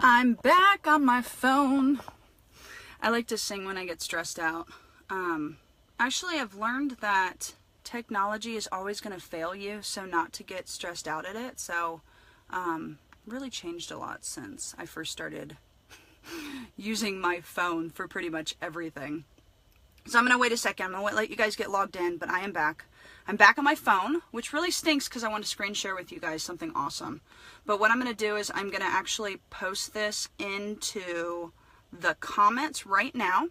I'm back on my phone. I like to sing when I get stressed out. Actually, I've learned that technology is always going to fail you, so not to get stressed out at it. So, really changed a lot since I first started using my phone for pretty much everything. So I'm going to wait a second. I'm going to let you guys get logged in, but I am back. I'm back on my phone, which really stinks because I want to screen share with you guys something awesome. But what I'm going to do is I'm going to actually post this into the comments right now.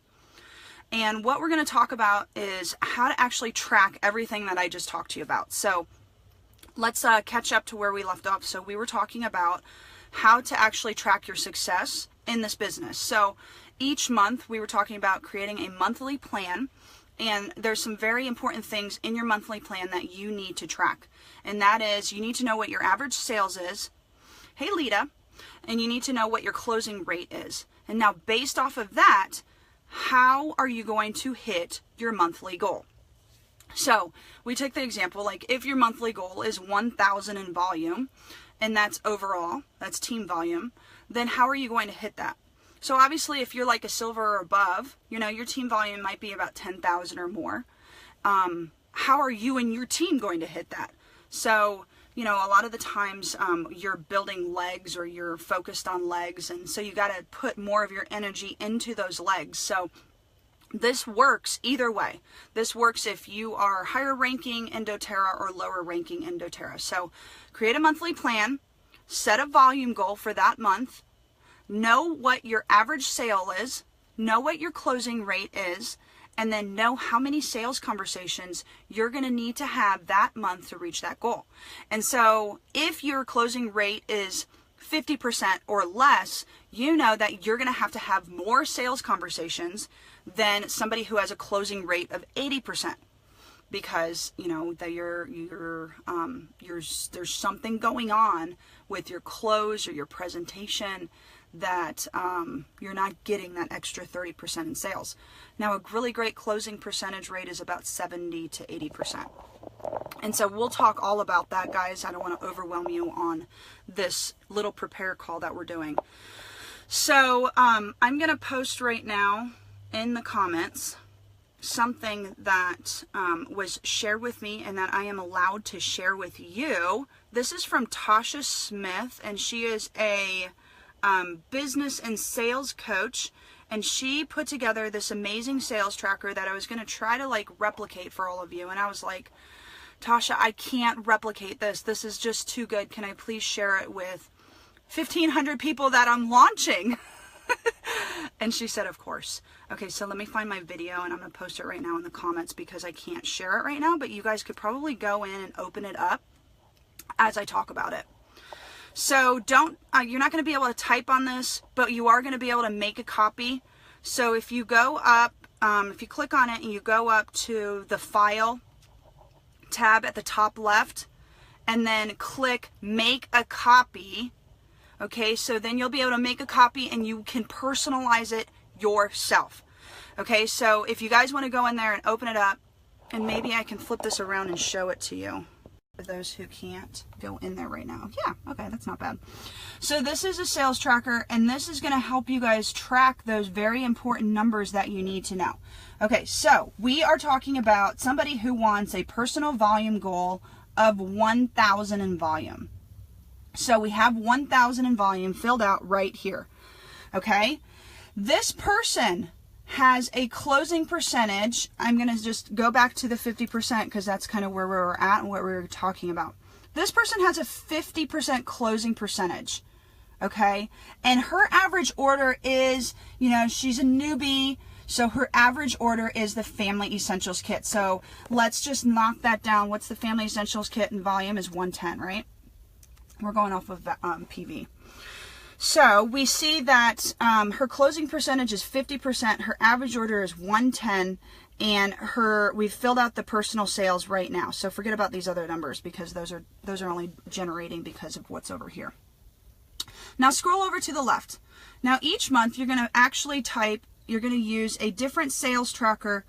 And what we're going to talk about is how to actually track everything that I just talked to you about. So let's catch up to where we left off. So we were talking about how to actually track your success in this business. So each month we were talking about creating a monthly plan, and there's some very important things in your monthly plan that you need to track. And that is, you need to know what your average sales is. Hey, Lita. And you need to know what your closing rate is. And now based off of that, how are you going to hit your monthly goal? So we take the example, like if your monthly goal is 1,000 in volume, and that's overall, that's team volume, then how are you going to hit that? So obviously if you're like a silver or above, you know, your team volume might be about 10,000 or more. How are you and your team going to hit that? So, you know, a lot of the times you're building legs, or you're focused on legs, and so you got to put more of your energy into those legs. So this works either way. This works if you are higher ranking in doTERRA or lower ranking in doTERRA. So create a monthly plan, set a volume goal for that month, know what your average sale is, know what your closing rate is, and then know how many sales conversations you're going to need to have that month to reach that goal. And so if your closing rate is 50% or less, you know that you're going to have more sales conversations than somebody who has a closing rate of 80%. Because, you know, that there's something going on with your close or your presentation that you're not getting that extra 30% in sales. Now, a really great closing percentage rate is about 70 to 80%. And so we'll talk all about that, guys. I don't want to overwhelm you on this little prepare call that we're doing. So I'm going to post right now in the comments something that was shared with me and that I am allowed to share with you. This is from Tasha Smith, and she is a business and sales coach, and she put together this amazing sales tracker that I was going to try to like replicate for all of you. And I was like, Tasha, I can't replicate this. This is just too good. Can I please share it with 1,500 people that I'm launching? And she said, of course. Okay, so let me find my video, and I'm going to post it right now in the comments because I can't share it right now, but you guys could probably go in and open it up as I talk about it. So you're not going to be able to type on this, but you are going to be able to make a copy. So if you go up, if you click on it and you go up to the File tab at the top left, and then click Make a Copy. Okay, so then you'll be able to make a copy and you can personalize it yourself. Okay, so if you guys want to go in there and open it up, and maybe I can flip this around and show it to you. For those who can't go in there right now. Yeah, okay, that's not bad. So this is a sales tracker, and this is going to help you guys track those very important numbers that you need to know. Okay, so we are talking about somebody who wants a personal volume goal of 1,000 in volume. So we have 1,000 in volume filled out right here. Okay, this person has a closing percentage. I'm going to just go back to the 50% because that's kind of where we were at and what we were talking about. This person has a 50% closing percentage. Okay, and her average order is, you know, she's a newbie, so her average order is the Family Essentials Kit. So let's just knock that down. What's the Family Essentials Kit in volume is 110, right? We're going off of PV. So we see that her closing percentage is 50%, her average order is 110, and we've filled out the personal sales right now. So forget about these other numbers because those are only generating because of what's over here. Now scroll over to the left. Now each month you're going to actually type, you're going to use a different sales tracker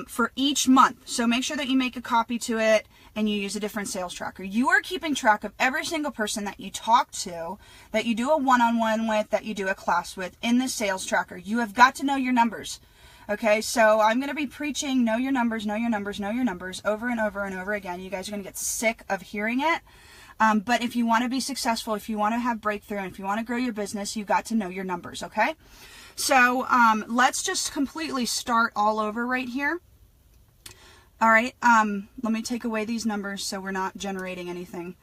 for each month. So make sure that you make a copy to it and you use a different sales tracker. You are keeping track of every single person that you talk to, that you do a one-on-one with, that you do a class with in the sales tracker. You have got to know your numbers. Okay, so I'm going to be preaching know your numbers, know your numbers, know your numbers over and over and over again. You guys are going to get sick of hearing it. But if you want to be successful, if you want to have breakthrough, and if you want to grow your business, you've got to know your numbers, okay? So let's just completely start all over right here. All right, let me take away these numbers so we're not generating anything.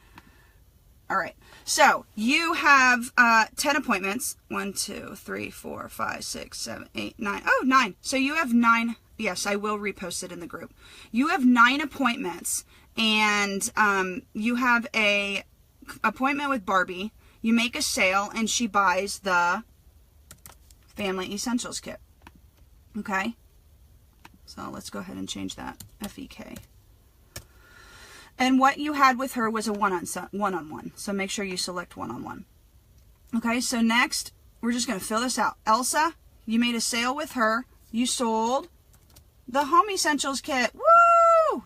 All right, so you have 10 appointments. 1, 2, 3, 4, 5, 6, 7, 8, 9. Oh, 9. So you have 9. Yes, I will repost it in the group. You have 9 appointments, and you have a appointment with Barbie. You make a sale, and she buys the Family Essentials Kit. Okay? So let's go ahead and change that. FEK. And what you had with her was a one-on-one. So make sure you select one-on-one. Okay, so next, we're just going to fill this out. Elsa, you made a sale with her. You sold the Home Essentials Kit. Woo!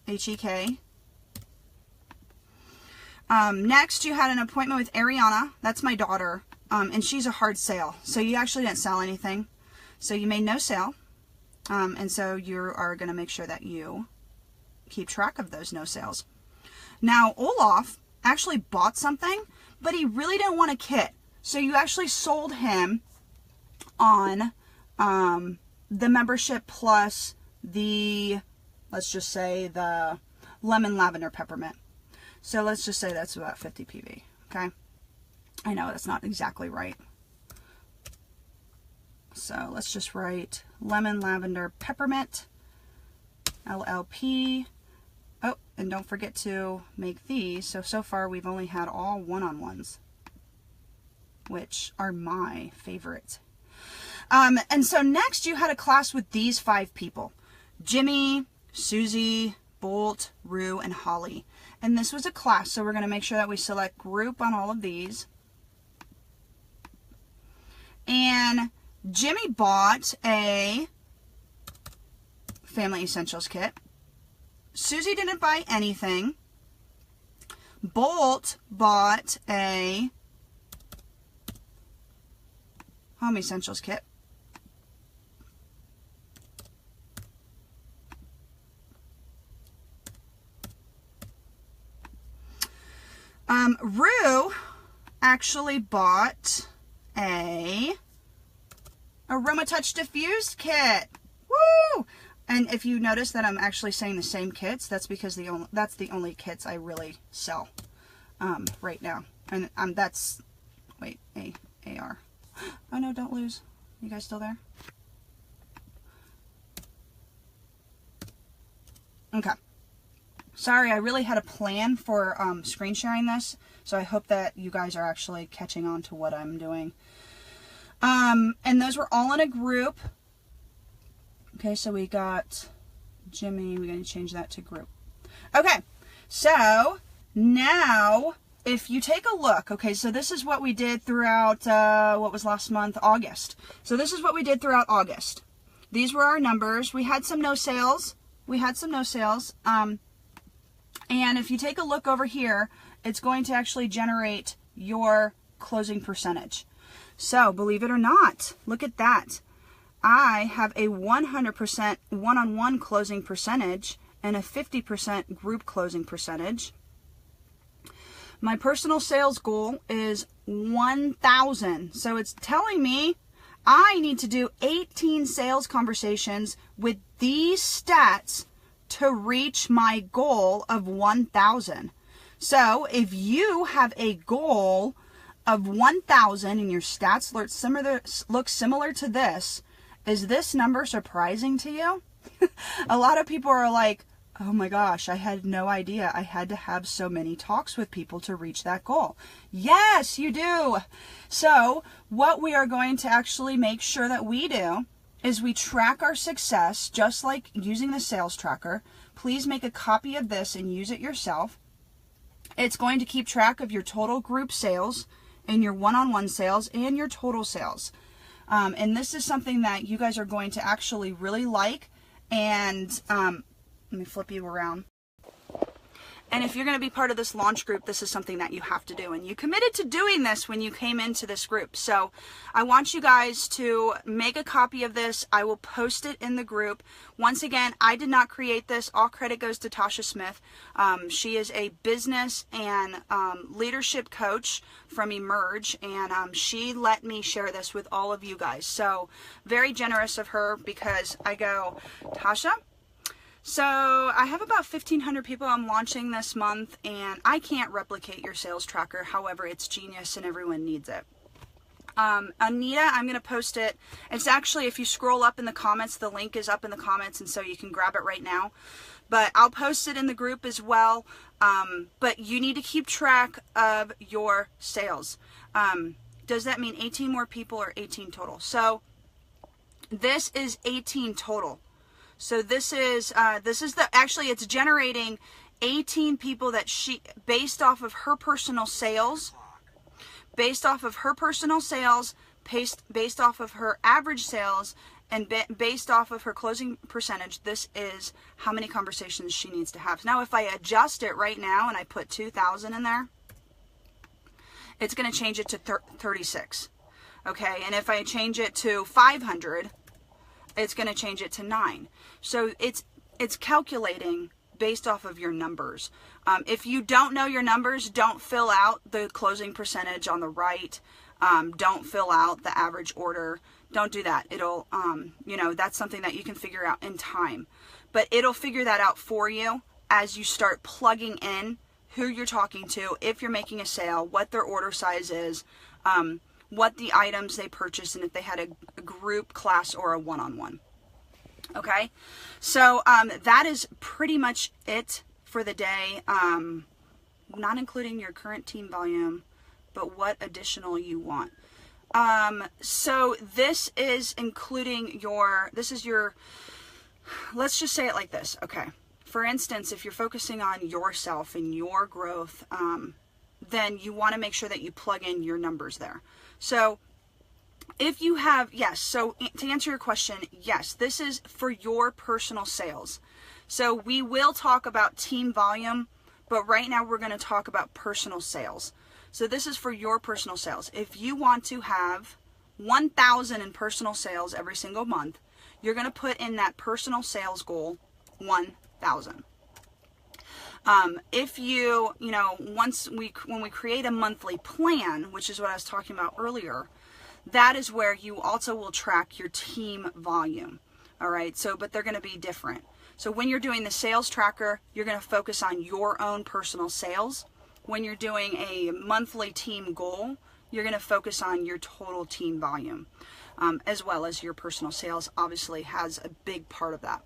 HEK. Next, you had an appointment with Ariana. That's my daughter. And she's a hard sale. So you actually didn't sell anything. So you made no sale. And so you are going to make sure that you keep track of those no sales. Now, Olaf actually bought something, but he really didn't want a kit. So you actually sold him on the membership plus the, let's just say, the lemon lavender peppermint. So let's just say that's about 50 PV, okay? I know that's not exactly right. So let's just write lemon lavender peppermint, LLP. Oh, and don't forget to make these. So far we've only had all one-on-ones, which are my favorite. And so next you had a class with these 5 people: Jimmy, Susie, Bolt, Rue, and Holly. And this was a class, so we're going to make sure that we select group on all of these. And Jimmy bought a Family Essentials Kit. Susie didn't buy anything. Bolt bought a Home Essentials Kit. Rue actually bought a Aroma Touch Diffused Kit. Woo! And if you notice that I'm actually saying the same kits, that's because that's the only kits I really sell right now. And that's, wait, AR. Oh no, don't lose. You guys still there? Okay. Sorry, I really had a plan for screen sharing this, so I hope that you guys are actually catching on to what I'm doing. And those were all in a group. Okay, so we got Jimmy. We're going to change that to group. Okay, so now if you take a look, okay, so this is what we did throughout, what was last month? August. So this is what we did throughout August. These were our numbers. We had some no sales. And if you take a look over here, it's going to actually generate your closing percentage. So believe it or not, look at that. I have a 100% one-on-one closing percentage and a 50% group closing percentage. My personal sales goal is 1,000. So it's telling me I need to do 18 sales conversations with these stats to reach my goal of 1,000. So if you have a goal of 1,000 and your stats look similar to this, is this number surprising to you? A lot of people are like, oh my gosh, I had no idea I had to have so many talks with people to reach that goal. Yes, you do. So what we are going to actually make sure that we do is we track our success just like using the sales tracker. Please make a copy of this and use it yourself. It's going to keep track of your total group sales and your one-on-one sales and your total sales. And this is something that you guys are going to actually really like And let me flip you around. And if you're going to be part of this launch group, this is something that you have to do. And you committed to doing this when you came into this group. So I want you guys to make a copy of this. I will post it in the group. Once again, I did not create this. All credit goes to Tasha Smith. She is a business and leadership coach from Emerge. And she let me share this with all of you guys. So very generous of her, because I go, Tasha, so I have about 1,500 people I'm launching this month, and I can't replicate your sales tracker. However, it's genius and everyone needs it. Anita, I'm going to post it. It's actually, if you scroll up in the comments, the link is up in the comments, and so you can grab it right now. But I'll post it in the group as well. But you need to keep track of your sales. Does that mean 18 more people or 18 total? So this is 18 total. So this is actually it's generating 18 people that she, based off of her personal sales, based off of her average sales, and based off of her closing percentage, this is how many conversations she needs to have. Now, if I adjust it right now and I put 2,000 in there, it's going to change it to 36. Okay, and if I change it to 500, it's going to change it to 9. So it's calculating based off of your numbers. If you don't know your numbers, don't fill out the closing percentage on the right. Don't fill out the average order. Don't do that. It'll, that's something that you can figure out in time. But it'll figure that out for you as you start plugging in who you're talking to, if you're making a sale, what their order size is, what the items they purchased, and if they had a group, class, or a one-on-one. Okay, so that is pretty much it for the day, not including your current team volume, but what additional you want. So this is including let's just say it like this. Okay, for instance, if you're focusing on yourself and your growth, then you want to make sure that you plug in your numbers there. So if you have, yes, so to answer your question, yes, this is for your personal sales. So we will talk about team volume, but right now we're going to talk about personal sales. So this is for your personal sales. If you want to have 1,000 in personal sales every single month, you're going to put in that personal sales goal 1,000. If when we create a monthly plan, which is what I was talking about earlier, that is where you also will track your team volume. All right. So, but they're going to be different. So when you're doing the sales tracker, you're going to focus on your own personal sales. When you're doing a monthly team goal, you're going to focus on your total team volume, as well as your personal sales obviously has a big part of that.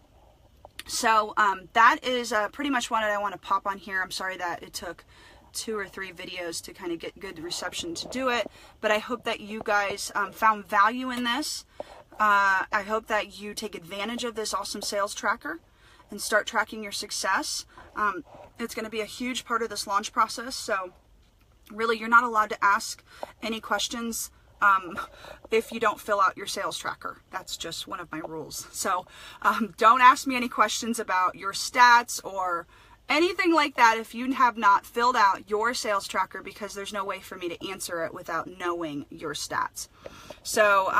So that is pretty much what I want to pop on here. I'm sorry that it took 2 or 3 videos to kind of get good reception to do it, but I hope that you guys found value in this. I hope that you take advantage of this awesome sales tracker and start tracking your success. It's going to be a huge part of this launch process, so really you're not allowed to ask any questions if you don't fill out your sales tracker. That's just one of my rules. So don't ask me any questions about your stats or anything like that if you have not filled out your sales tracker, because there's no way for me to answer it without knowing your stats. So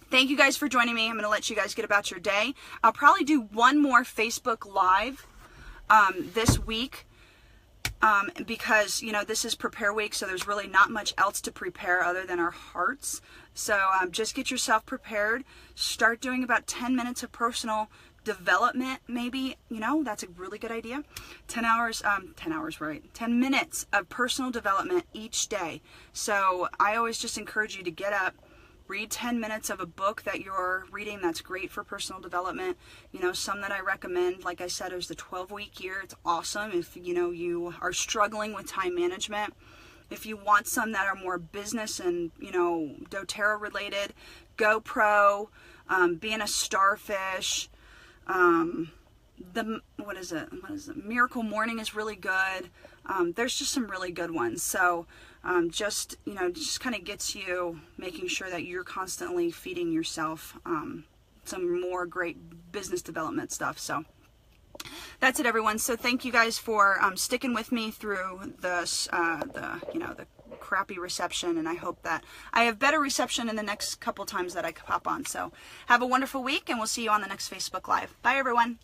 thank you guys for joining me. I'm going to let you guys get about your day. I'll probably do one more Facebook Live this week. Because, this is prepare week, so there's really not much else to prepare other than our hearts. So just get yourself prepared. Start doing about 10 minutes of personal development, maybe. That's a really good idea. 10 minutes of personal development each day. So I always just encourage you to get up, read 10 minutes of a book that you're reading that's great for personal development. Some that I recommend, like I said, is the 12-week year. It's awesome if, you are struggling with time management. If you want some that are more business and, doTERRA related, GoPro, Being a Starfish, what is it? Miracle Morning is really good. There's just some really good ones. So just kind of gets you making sure that you're constantly feeding yourself some more great business development stuff. So that's it, everyone. So thank you guys for sticking with me through the crappy reception, and I hope that I have better reception in the next couple times that I pop on. So have a wonderful week, and we'll see you on the next Facebook Live. Bye, everyone.